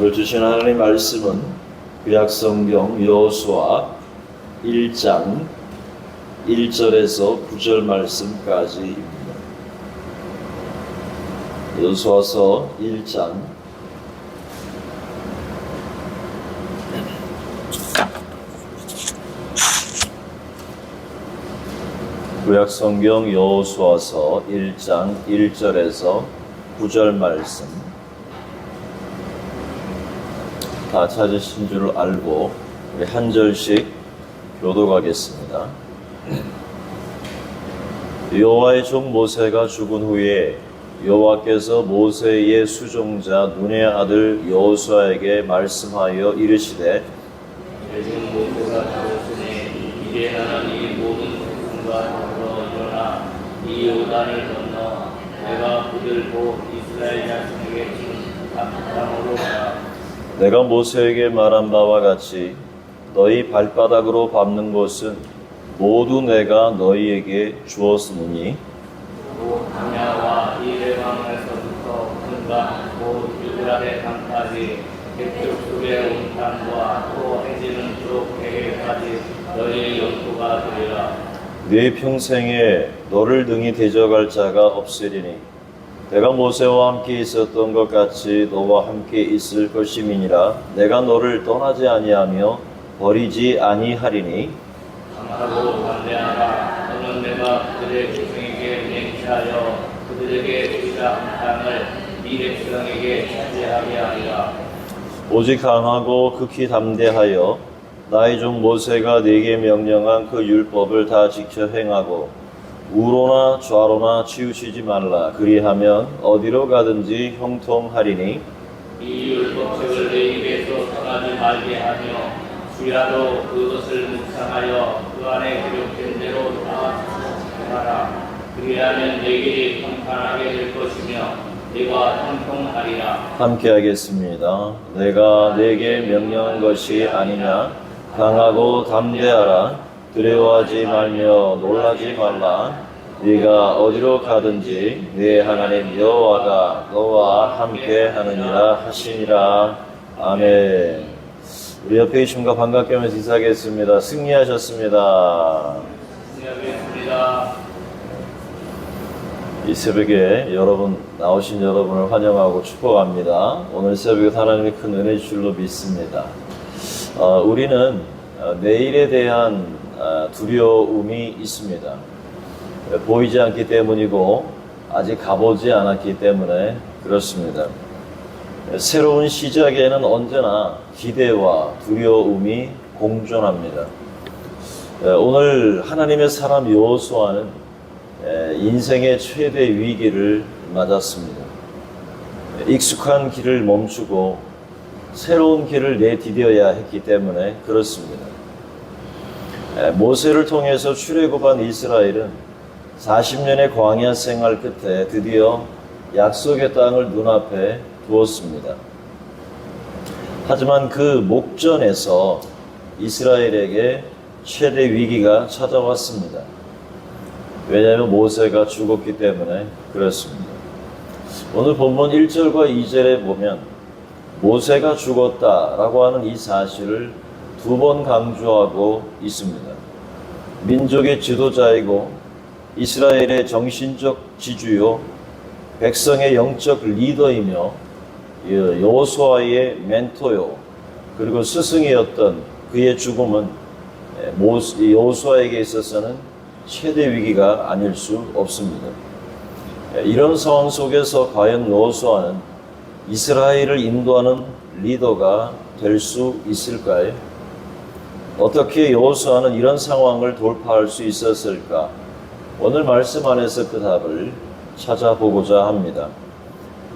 오늘 주신 하나님의 말씀은 구약성경 여호수아 1장 1절에서 9절 말씀까지입니다. 여호수아서 1장 구약성경 여호수아서 1장 1절에서 9절 말씀 다 찾으신 줄 알고 우리 한 절씩 교독하겠습니다. 여호와의 종 모세가 죽은 후에 여호와께서 모세의 수종자 눈의 아들 여호수아에게 말씀하여 이르시되 요즘 모세가 죽었으니 이제 나는 이 모든 백성과 더불어 일어나 이 요단을 건너 내가 붙들고 이스라엘 자손에게 준 땅으로 가라. 내가 모세에게 말한 바와 같이 너희 발바닥으로 밟는 곳은 모두 내가 너희에게 주었으니 또 광야와 이 레바논에서부터 금강 곧 유브라데 강까지 백족속의 온 땅과 또 해지는 쪽 대해까지 너희의 영토가 되리라. 네 평생에 너를 등이 대적할 자가 없으리니 내가 모세와 함께 있었던 것 같이 너와 함께 있을 것임이니라. 내가 너를 떠나지 아니하며 버리지 아니하리니 강하고 담대하라. 너는 내가 그들의 백성에게 맹세하여 그들에게 주자 한 땅을 네 백성에게 차지하게 하리라. 오직 강하고 극히 담대하여 나의 종 모세가 네게 명령한 그 율법을 다 지켜 행하고 우로나 좌로나 치우치지 말라. 그리하면 어디로 가든지 형통하리니 이 율법책을 내 입에서 떠나지 말게 하며 주야로 그것을 묵상하여 그 안에 기록된 대로 다 행하라. 그리하면 내 길이 평탄하게 될 것이며 네가 형통하리라. 함께 하겠습니다. 내가 네게 명령한 것이 아니냐. 강하고 담대하라. 두려워하지 말며 놀라지 말라. 네가 어디로 가든지 네 하나님 여호와가 너와 함께 하느니라 하시니라. 아멘. 우리 옆에 계신 분과 반갑게 하면서 인사하겠습니다. 승리하셨습니다. 승리하겠습니다. 이 새벽에 나오신 여러분을 환영하고 축복합니다. 오늘 새벽에 하나님의 큰 은혜 줄 줄로 믿습니다. 우리는 내일에 대한 두려움이 있습니다. 보이지 않기 때문이고 아직 가보지 않았기 때문에 그렇습니다. 새로운 시작에는 언제나 기대와 두려움이 공존합니다. 오늘 하나님의 사람 여호수아는 인생의 최대 위기를 맞았습니다. 익숙한 길을 멈추고 새로운 길을 내디뎌야 했기 때문에 그렇습니다. 모세를 통해서 출애굽한 이스라엘은 40년의 광야 생활 끝에 드디어 약속의 땅을 눈앞에 두었습니다. 하지만 그 목전에서 이스라엘에게 최대 위기가 찾아왔습니다. 왜냐하면 모세가 죽었기 때문에 그렇습니다. 오늘 본문 1절과 2절에 보면 모세가 죽었다라고 하는 이 사실을 두 번 강조하고 있습니다. 민족의 지도자이고 이스라엘의 정신적 지주요 백성의 영적 리더이며 여호수아의 멘토요 그리고 스승이었던 그의 죽음은 여호수아에게 있어서는 최대 위기가 아닐 수 없습니다. 이런 상황 속에서 과연 여호수아는 이스라엘을 인도하는 리더가 될 수 있을까요? 어떻게 여호수아는 이런 상황을 돌파할 수 있었을까? 오늘 말씀 안에서 그 답을 찾아보고자 합니다.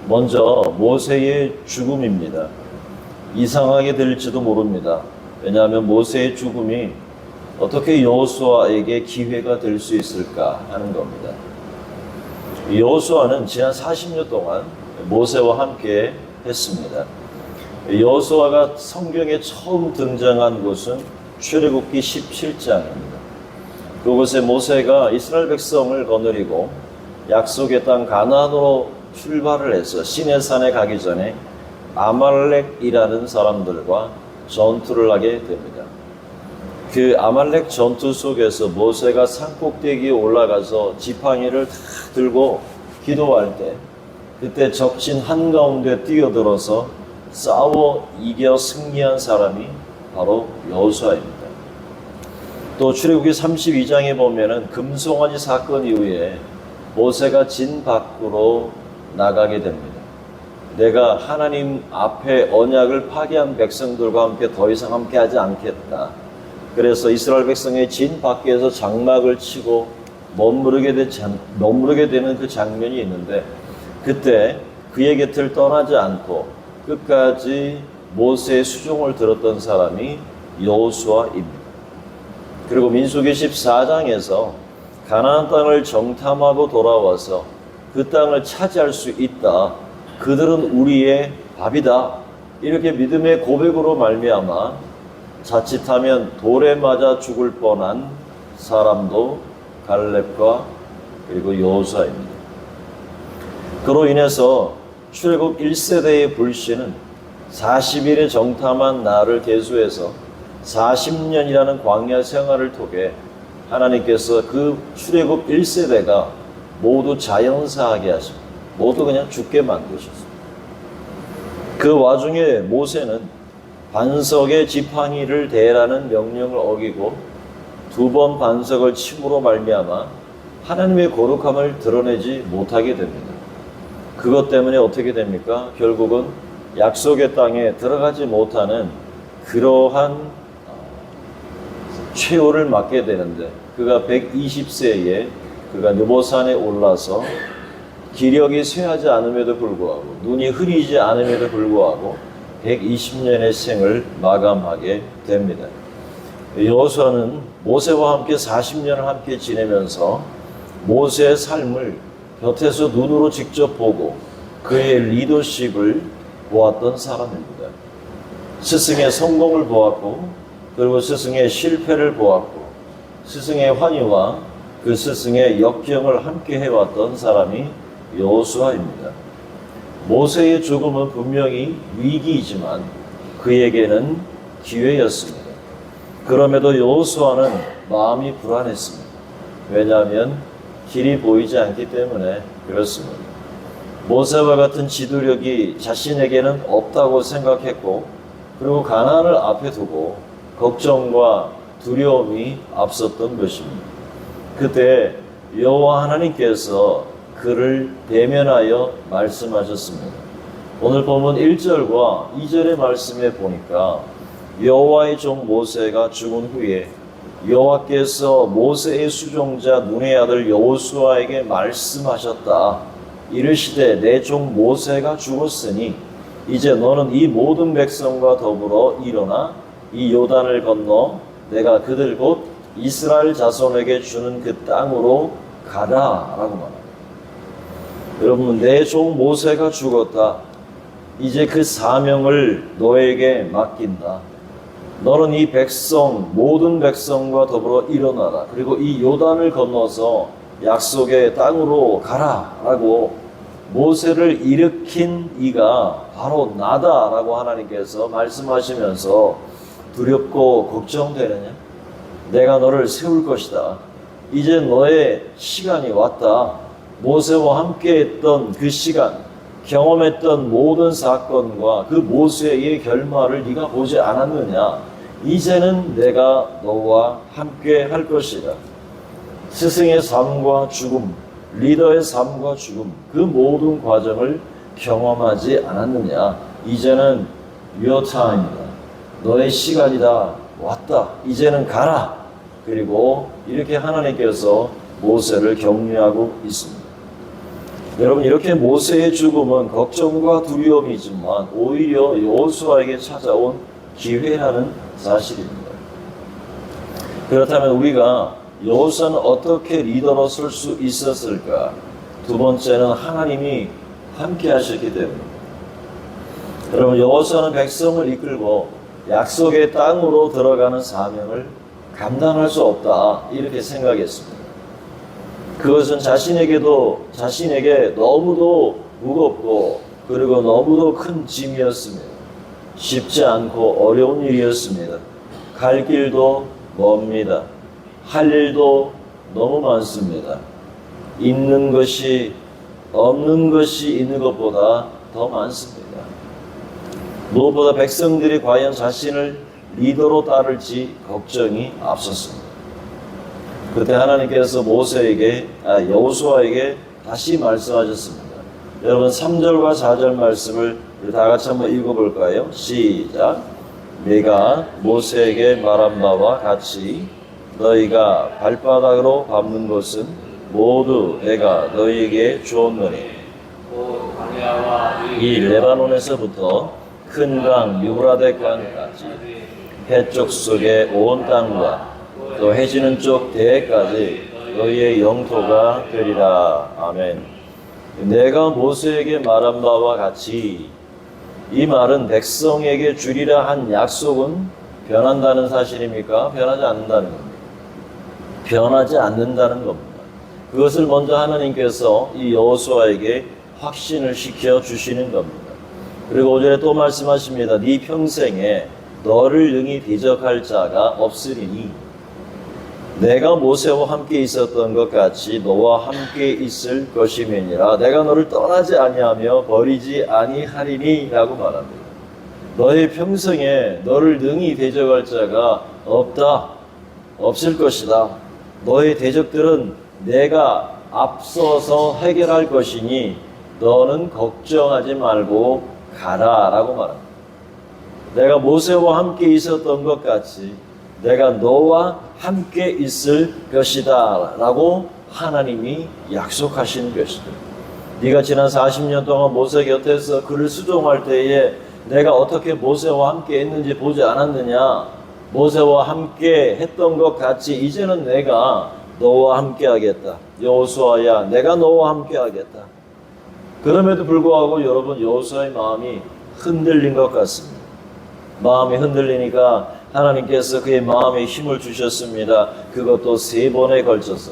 먼저 모세의 죽음입니다. 이상하게 들릴지도 모릅니다. 왜냐하면 모세의 죽음이 어떻게 여호수아에게 기회가 될 수 있을까 하는 겁니다. 여호수아는 지난 40년 동안 모세와 함께 했습니다. 여호수아가 성경에 처음 등장한 곳은 출애굽기 17장입니다. 그곳에 모세가 이스라엘 백성을 거느리고 약속의 땅 가나안으로 출발을 해서 시내산에 가기 전에 아말렉이라는 사람들과 전투를 하게 됩니다. 그 아말렉 전투 속에서 모세가 산꼭대기에 올라가서 지팡이를 다 들고 기도할 때 그때 적진 한가운데 뛰어들어서 싸워 이겨 승리한 사람이 바로 여호수아입니다. 또 출애굽기 32장에 보면은 금송아지 사건 이후에 모세가 진 밖으로 나가게 됩니다. 내가 하나님 앞에 언약을 파괴한 백성들과 함께 더 이상 함께하지 않겠다. 그래서 이스라엘 백성의 진 밖에서 장막을 치고 머무르게 되는 그 장면이 있는데 그때 그의 곁을 떠나지 않고 끝까지 모세의 수종을 들었던 사람이 여호수아입니다. 그리고 민수기 14장에서 가나안 땅을 정탐하고 돌아와서 그 땅을 차지할 수 있다. 그들은 우리의 밥이다. 이렇게 믿음의 고백으로 말미암아 자칫하면 돌에 맞아 죽을 뻔한 사람도 갈렙과 그리고 여호수아입니다. 그로 인해서 출애굽 1세대의 불신은 40일의 정탐한 날을 계수해서 40년이라는 광야 생활을 통해 하나님께서 그 출애굽 1세대가 모두 자연사하게 하십니다. 모두 그냥 죽게 만드셨습니다. 그 와중에 모세는 반석의 지팡이를 대라는 명령을 어기고 2번 반석을 침으로 말미암아 하나님의 거룩함을 드러내지 못하게 됩니다. 그것 때문에 어떻게 됩니까? 결국은 약속의 땅에 들어가지 못하는 그러한 최후를 맞게 되는데 그가 120세에 그가 느보산에 올라서 기력이 쇠하지 않음에도 불구하고 눈이 흐리지 않음에도 불구하고 120년의 생을 마감하게 됩니다. 여호수아는 모세와 함께 40년을 함께 지내면서 모세의 삶을 곁에서 눈으로 직접 보고 그의 리더십을 보았던 사람입니다. 스승의 성공을 보았고 그리고 스승의 실패를 보았고 스승의 환희와 그 스승의 역경을 함께 해왔던 사람이 여호수아입니다. 모세의 죽음은 분명히 위기이지만 그에게는 기회였습니다. 그럼에도 여호수아는 마음이 불안했습니다. 왜냐하면 길이 보이지 않기 때문에 그렇습니다. 모세와 같은 지도력이 자신에게는 없다고 생각했고 그리고 가나안을 앞에 두고 걱정과 두려움이 앞섰던 것입니다. 그때 여호와 하나님께서 그를 대면하여 말씀하셨습니다. 오늘 본문 1절과 2절의 말씀에 보니까 여호와의 종 모세가 죽은 후에 여호와께서 모세의 수종자 눈의 아들 여호수아에게 말씀하셨다. 이르시되 내 종 모세가 죽었으니 이제 너는 이 모든 백성과 더불어 일어나 이 요단을 건너 내가 그들 곧 이스라엘 자손에게 주는 그 땅으로 가라 라고 말합니다. 여러분, 내 종 모세가 죽었다. 이제 그 사명을 너에게 맡긴다. 너는 이 백성, 모든 백성과 더불어 일어나라. 그리고 이 요단을 건너서 약속의 땅으로 가라 라고 모세를 일으킨 이가 바로 나다라고 하나님께서 말씀하시면서 두렵고 걱정되느냐? 내가 너를 세울 것이다. 이제 너의 시간이 왔다. 모세와 함께 했던 그 시간, 경험했던 모든 사건과 그 모세의 결말을 네가 보지 않았느냐? 이제는 내가 너와 함께 할 것이다. 스승의 삶과 죽음, 리더의 삶과 죽음, 그 모든 과정을 경험하지 않았느냐? 이제는 your time이다. 너의 시간이다. 왔다. 이제는 가라. 그리고 이렇게 하나님께서 모세를 격려하고 있습니다. 여러분, 이렇게 모세의 죽음은 걱정과 두려움이지만 오히려 여호수아에게 찾아온 기회라는 사실입니다. 그렇다면 우리가 여호수아는 어떻게 리더로 설 수 있었을까? 두 번째는 하나님이 함께 하셨기 때문입니다. 여러분, 여호수아는 백성을 이끌고 약속의 땅으로 들어가는 사명을 감당할 수 없다, 이렇게 생각했습니다. 그것은 자신에게 너무도 무겁고 그리고 너무도 큰 짐이었습니다. 쉽지 않고 어려운 일이었습니다. 갈 길도 멉니다. 할 일도 너무 많습니다. 있는 것이 없는 것이 있는 것보다 더 많습니다. 무엇보다 백성들이 과연 자신을 리더로 따를지 걱정이 앞섰습니다. 그때 하나님께서 여호수아에게 다시 말씀하셨습니다. 여러분 3절과 4절 말씀을 우리 다 같이 한번 읽어볼까요? 시작. 내가 모세에게 말한 바와 같이 너희가 발바닥으로 밟는 것은 모두 내가 너희에게 주었노니 곧 광야와 이 레바논에서부터 큰 강 유브라데 강까지 해쪽 속의 온 땅과 또 해지는 쪽 대해까지 너희의 영토가 되리라. 아멘. 내가 모세에게 말한 바와 같이, 이 말은 백성에게 주리라 한 약속은 변한다는 사실입니까? 변하지 않는다는 겁니다. 변하지 않는다는 겁니다. 그것을 먼저 하나님께서 이 여호수아에게 확신을 시켜 주시는 겁니다. 그리고 5절에 또 말씀하십니다. 네 평생에 너를 능히 대적할 자가 없으리니 내가 모세와 함께 있었던 것 같이 너와 함께 있을 것임이니라. 내가 너를 떠나지 아니하며 버리지 아니하리니 라고 말합니다. 너의 평생에 너를 능히 대적할 자가 없을 것이다. 너의 대적들은 내가 앞서서 해결할 것이니 너는 걱정하지 말고 가라 라고 말합니다. 내가 모세와 함께 있었던 것 같이 내가 너와 함께 있을 것이다 라고 하나님이 약속하신 것이다. 네가 지난 40년 동안 모세 곁에서 그를 수종할 때에 내가 어떻게 모세와 함께 했는지 보지 않았느냐. 모세와 함께 했던 것 같이 이제는 내가 너와 함께 하겠다. 여호수아야, 내가 너와 함께 하겠다. 그럼에도 불구하고 여러분, 여호수아의 마음이 흔들린 것 같습니다. 마음이 흔들리니까 하나님께서 그의 마음에 힘을 주셨습니다. 그것도 3번에 걸쳐서.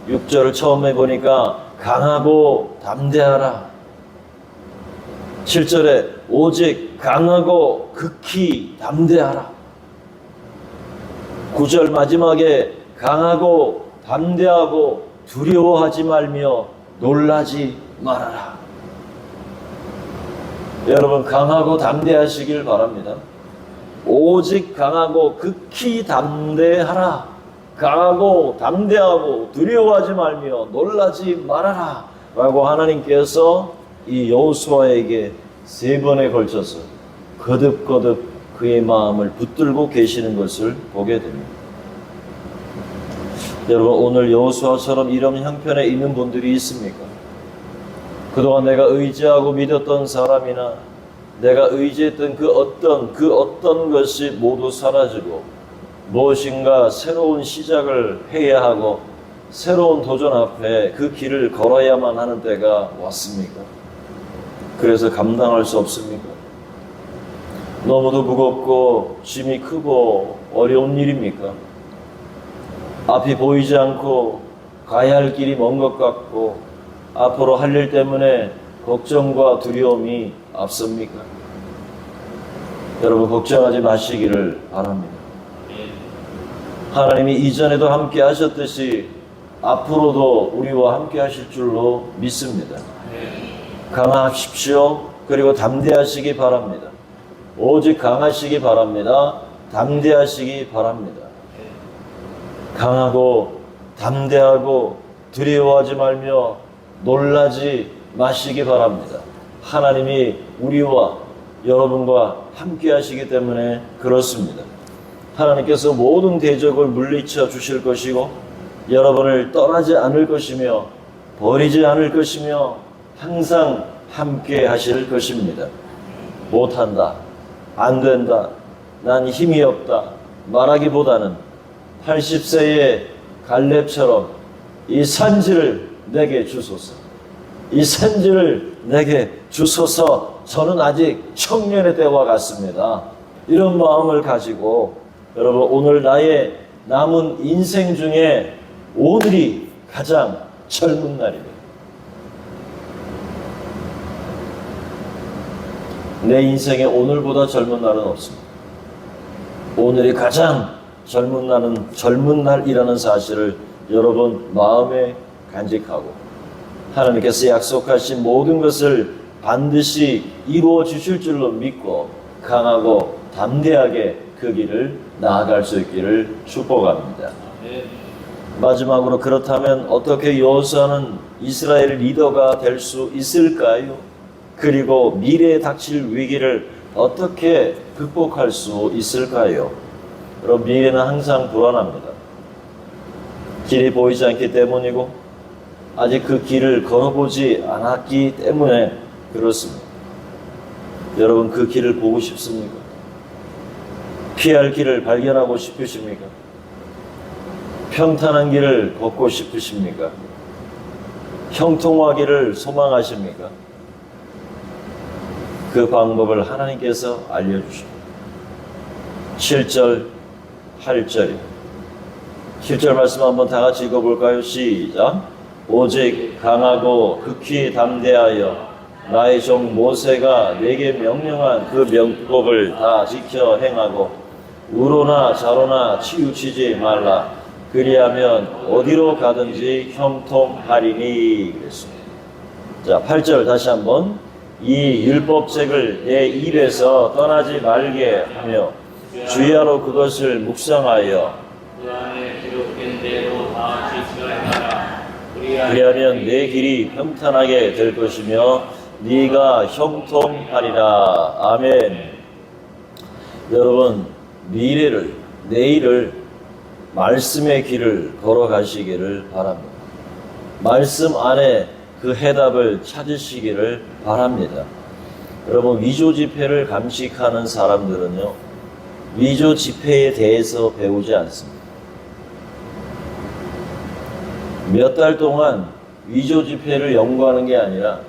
6절을 처음에 보니까 강하고 담대하라. 7절에 오직 강하고 극히 담대하라. 9절 마지막에 강하고 담대하고 두려워하지 말며 놀라지 말아라. 여러분, 강하고 담대하시길 바랍니다. 오직 강하고 극히 담대하라. 강하고 담대하고 두려워하지 말며 놀라지 말아라 라고 하나님께서 이 여호수아에게 3번에 걸쳐서 거듭거듭 그의 마음을 붙들고 계시는 것을 보게 됩니다. 여러분, 오늘 여호수아처럼 이런 형편에 있는 분들이 있습니까? 그동안 내가 의지하고 믿었던 사람이나 내가 의지했던 그 어떤 것이 모두 사라지고 무엇인가 새로운 시작을 해야 하고 새로운 도전 앞에 그 길을 걸어야만 하는 때가 왔습니까? 그래서 감당할 수 없습니까? 너무도 무겁고 짐이 크고 어려운 일입니까? 앞이 보이지 않고 가야 할 길이 먼 것 같고 앞으로 할 일 때문에 걱정과 두려움이 앞섭니까? 여러분, 걱정하지 마시기를 바랍니다. 하나님이 이전에도 함께 하셨듯이 앞으로도 우리와 함께 하실 줄로 믿습니다. 강하십시오. 그리고 담대하시기 바랍니다. 오직 강하시기 바랍니다. 담대하시기 바랍니다. 강하고 담대하고 두려워하지 말며 놀라지 마시기 바랍니다. 하나님이 우리와 여러분과 함께 하시기 때문에 그렇습니다. 하나님께서 모든 대적을 물리쳐 주실 것이고 여러분을 떠나지 않을 것이며 버리지 않을 것이며 항상 함께 하실 것입니다. 못한다, 안 된다, 난 힘이 없다 말하기보다는 80세의 갈렙처럼 이 산지를 내게 주소서, 이 산지를 내게 주소서, 저는 아직 청년의 때와 같습니다. 이런 마음을 가지고 여러분, 오늘 나의 남은 인생 중에 오늘이 가장 젊은 날입니다. 내 인생에 오늘보다 젊은 날은 없습니다. 오늘이 가장 젊은 날이라는 사실을 여러분 마음에 간직하고 하나님께서 약속하신 모든 것을 반드시 이루어 주실 줄로 믿고 강하고 담대하게 그 길을 나아갈 수 있기를 축복합니다. 마지막으로 그렇다면 어떻게 여호수아는 이스라엘 리더가 될 수 있을까요? 그리고 미래에 닥칠 위기를 어떻게 극복할 수 있을까요? 여러분, 미래는 항상 불안합니다. 길이 보이지 않기 때문이고 아직 그 길을 걸어보지 않았기 때문에 그렇습니다. 여러분, 그 길을 보고 싶습니까? 피할 길을 발견하고 싶으십니까? 평탄한 길을 걷고 싶으십니까? 형통하기를 소망하십니까? 그 방법을 하나님께서 알려주십니다. 7절, 8절입니다. 7절 말씀 한번 다 같이 읽어볼까요? 시작. 오직 강하고 극히 담대하여 나의 종 모세가 내게 명령한 그 명법을 다 지켜 행하고 우로나 좌로나 치우치지 말라. 그리하면 어디로 가든지 형통하리니. 그랬습니다. 자, 8절 다시 한번. 이 율법책을 내 입에서 떠나지 말게 하며 주야로 그것을 묵상하여 그 안에 기록된 대로 다 지켜 행하라. 그리하면 내 길이 평탄하게 될 것이며 네가 형통하리라. 아멘. 여러분, 미래를, 내일을 말씀의 길을 걸어가시기를 바랍니다. 말씀 안에 그 해답을 찾으시기를 바랍니다. 여러분, 위조 지폐를 감식하는 사람들은요, 위조 지폐에 대해서 배우지 않습니다. 몇 달 동안 위조 지폐를 연구하는 게 아니라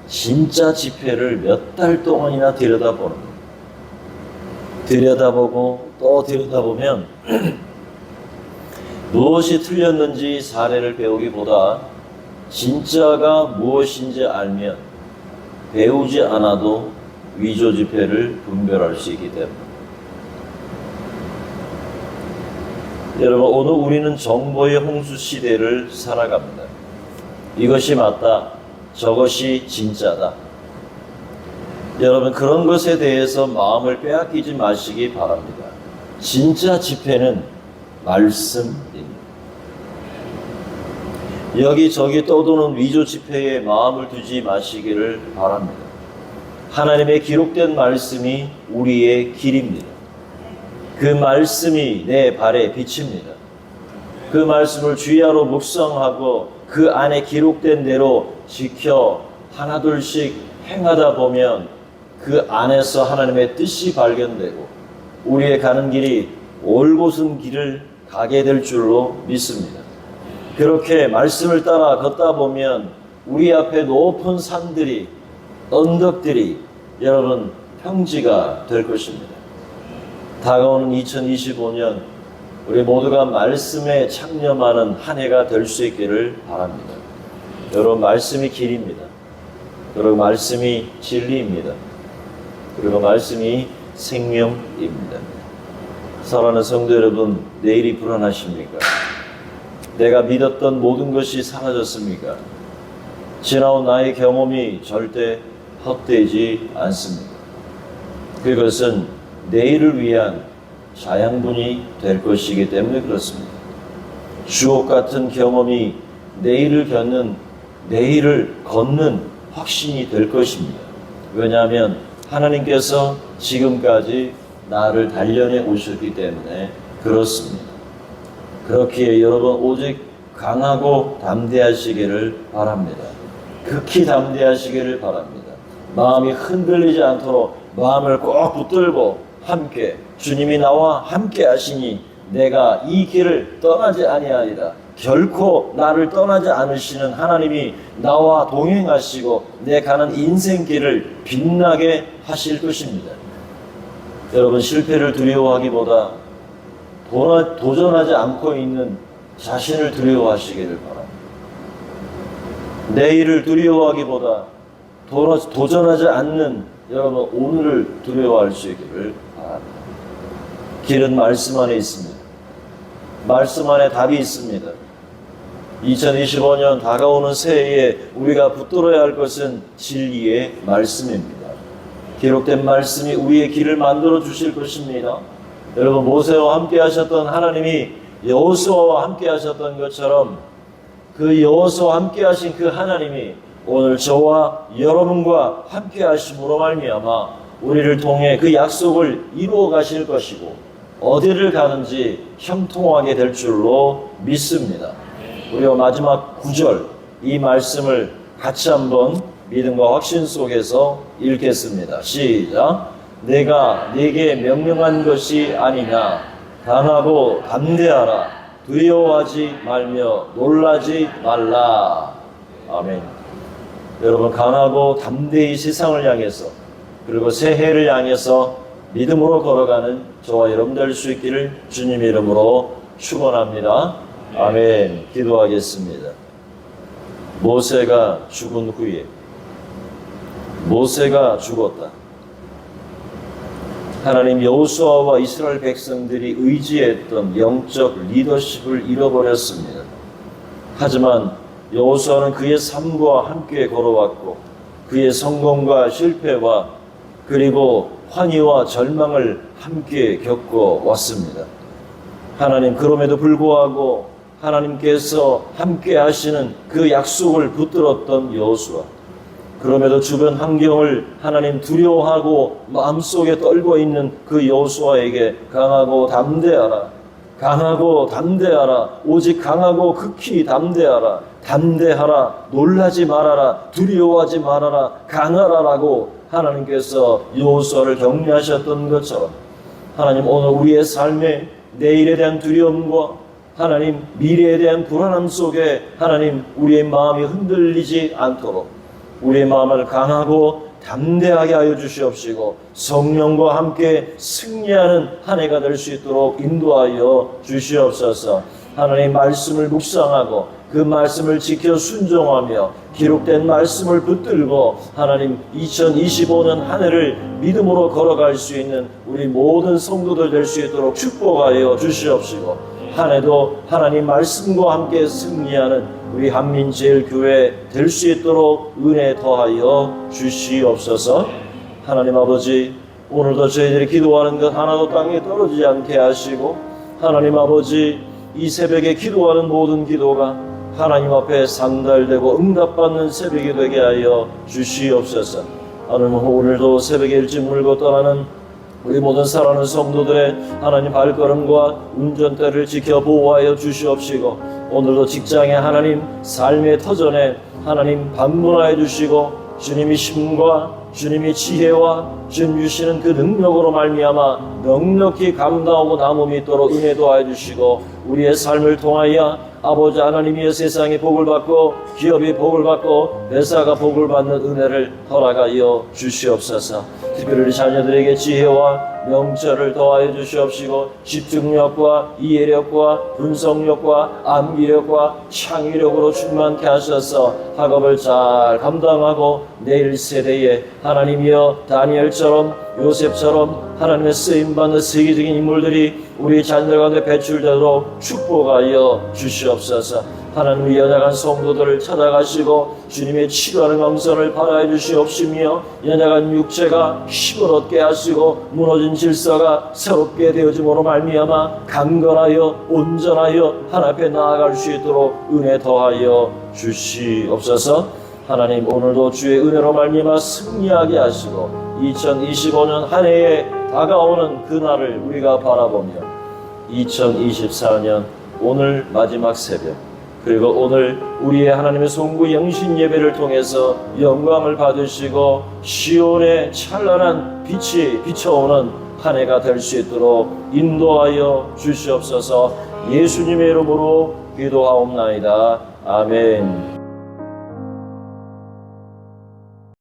진짜 지폐를 몇 달 동안이나 들여다보는 거예요. 들여다보고 또 들여다보면 무엇이 틀렸는지 사례를 배우기보다 진짜가 무엇인지 알면 배우지 않아도 위조 지폐를 분별할 수 있기 때문에. 여러분, 오늘 우리는 정보의 홍수 시대를 살아갑니다. 이것이 맞다, 저것이 진짜다. 여러분, 그런 것에 대해서 마음을 빼앗기지 마시기 바랍니다. 진짜 지폐는 말씀입니다. 여기저기 떠도는 위조 지폐에 마음을 두지 마시기를 바랍니다. 하나님의 기록된 말씀이 우리의 길입니다. 그 말씀이 내 발의 빛입니다. 그 말씀을 주야로 묵상하고 그 안에 기록된 대로 지켜 하나둘씩 행하다 보면 그 안에서 하나님의 뜻이 발견되고 우리의 가는 길이 올곧은 길을 가게 될 줄로 믿습니다. 그렇게 말씀을 따라 걷다 보면 우리 앞에 높은 산들이, 언덕들이 여러분 평지가 될 것입니다. 다가오는 2025년 우리 모두가 말씀에 창념하는 한 해가 될 수 있기를 바랍니다. 여러분, 말씀이 길입니다. 여러분, 말씀이 진리입니다. 그리고 말씀이 생명입니다. 사랑하는 성도 여러분, 내일이 불안하십니까? 내가 믿었던 모든 것이 사라졌습니까? 지나온 나의 경험이 절대 헛되지 않습니다. 그것은 내일을 위한 자양분이 될 것이기 때문에 그렇습니다. 주옥 같은 경험이 내일을 걷는 확신이 될 것입니다. 왜냐하면 하나님께서 지금까지 나를 단련해 오셨기 때문에 그렇습니다. 그렇기에 여러분, 오직 강하고 담대하시기를 바랍니다. 극히 담대하시기를 바랍니다. 마음이 흔들리지 않도록 마음을 꼭 붙들고 함께, 주님이 나와 함께 하시니 내가 이 길을 떠나지 아니하리라. 결코 나를 떠나지 않으시는 하나님이 나와 동행하시고 내 가는 인생길을 빛나게 하실 것입니다. 여러분, 실패를 두려워하기보다 도전하지 않고 있는 자신을 두려워하시기를 바랍니다. 내일을 두려워하기보다 도전하지 않는 여러분 오늘을 두려워할 수 있기를 바랍니다. 길은 말씀 안에 있습니다. 말씀 안에 답이 있습니다. 2025년 다가오는 새해에 우리가 붙들어야 할 것은 진리의 말씀입니다. 기록된 말씀이 우리의 길을 만들어 주실 것입니다. 여러분 모세와 함께 하셨던 하나님이 여호수아와 함께 하셨던 것처럼 그 여호수아와 함께 하신 그 하나님이 오늘 저와 여러분과 함께 하심으로 말미암아 우리를 통해 그 약속을 이루어 가실 것이고 어디를 가든지 형통하게 될 줄로 믿습니다. 우리가 마지막 9절 이 말씀을 같이 한번 믿음과 확신 속에서 읽겠습니다. 시작. 내가 네게 명령한 것이 아니냐. 강하고 담대하라. 두려워하지 말며 놀라지 말라. 아멘. 여러분 강하고 담대히 세상을 향해서 그리고 새해를 향해서 믿음으로 걸어가는 저와 여러분 될 수 있기를 주님 이름으로 축원합니다. 아멘. 기도하겠습니다. 모세가 죽은 후에 모세가 죽었다. 하나님 여호수아와 이스라엘 백성들이 의지했던 영적 리더십을 잃어버렸습니다. 하지만 여호수아는 그의 삶과 함께 걸어왔고 그의 성공과 실패와 그리고 환희와 절망을 함께 겪어왔습니다. 하나님 그럼에도 불구하고 하나님께서 함께 하시는 그 약속을 붙들었던 여호수아, 그럼에도 주변 환경을 하나님 두려워하고 마음속에 떨고 있는 그 여호수아에게 강하고 담대하라, 강하고 담대하라, 오직 강하고 극히 담대하라, 담대하라, 놀라지 말아라, 두려워하지 말아라, 강하라라고 하나님께서 여호수아를 격려하셨던 것처럼 하나님 오늘 우리의 삶에 내일에 대한 두려움과 하나님 미래에 대한 불안함 속에 하나님 우리의 마음이 흔들리지 않도록 우리의 마음을 강하고 담대하게 하여 주시옵시고 성령과 함께 승리하는 한 해가 될 수 있도록 인도하여 주시옵소서. 하나님 말씀을 묵상하고 그 말씀을 지켜 순종하며 기록된 말씀을 붙들고 하나님 2025년 한 해를 믿음으로 걸어갈 수 있는 우리 모든 성도들 될 수 있도록 축복하여 주시옵시고 한 해도 하나님 말씀과 함께 승리하는 우리 한민제일교회 될 수 있도록 은혜 더하여 주시옵소서. 하나님 아버지 오늘도 저희들이 기도하는 것 하나도 땅에 떨어지지 않게 하시고 하나님 아버지 이 새벽에 기도하는 모든 기도가 하나님 앞에 상달되고 응답받는 새벽이 되게 하여 주시옵소서. 하나님 오늘도 새벽에 일찍 물고 떠나는 우리 모든 사랑하는 성도들의 하나님 발걸음과 운전대를 지켜 보호하여 주시옵시고 오늘도 직장에 하나님 삶의 터전에 하나님 방문하여 주시고 주님이 힘과 주님이 지혜와 주님 주시는 그 능력으로 말미암아 넉넉히 감당하고 남음이 있도록 은혜도 하여 주시고 우리의 삶을 통하여 아버지 하나님이 세상에 복을 받고 기업이 복을 받고 회사가 복을 받는 은혜를 허락하여 주시옵소서. 특별히 우리 자녀들에게 지혜와 명철을 더하여 주시옵시고 집중력과 이해력과 분석력과 암기력과 창의력으로 충만케 하셔서 학업을 잘 감당하고 내일 세대에 하나님이여 다니엘처럼 요셉처럼 하나님의 쓰임받는 세계적인 인물들이 우리 자녀들 가운데 배출되도록 축복하여 주시옵소서. 하나님의 연약한 성도들을 찾아가시고 주님의 치료하는 강선을 바라해 주시옵시며 연약한 육체가 힘을 얻게 하시고 무너진 질서가 새롭게 되어짐으로 말미암아 강건하여 온전하여 하나님 앞에 나아갈 수 있도록 은혜 더하여 주시옵소서. 하나님 오늘도 주의 은혜로 말미암아 승리하게 하시고 2025년 한 해에 다가오는 그날을 우리가 바라보며 2024년 오늘 마지막 새벽 그리고 오늘 우리의 하나님의 송구 영신 예배를 통해서 영광을 받으시고 시온의 찬란한 빛이 비춰오는 한 해가 될 수 있도록 인도하여 주시옵소서. 예수님의 이름으로 기도하옵나이다. 아멘.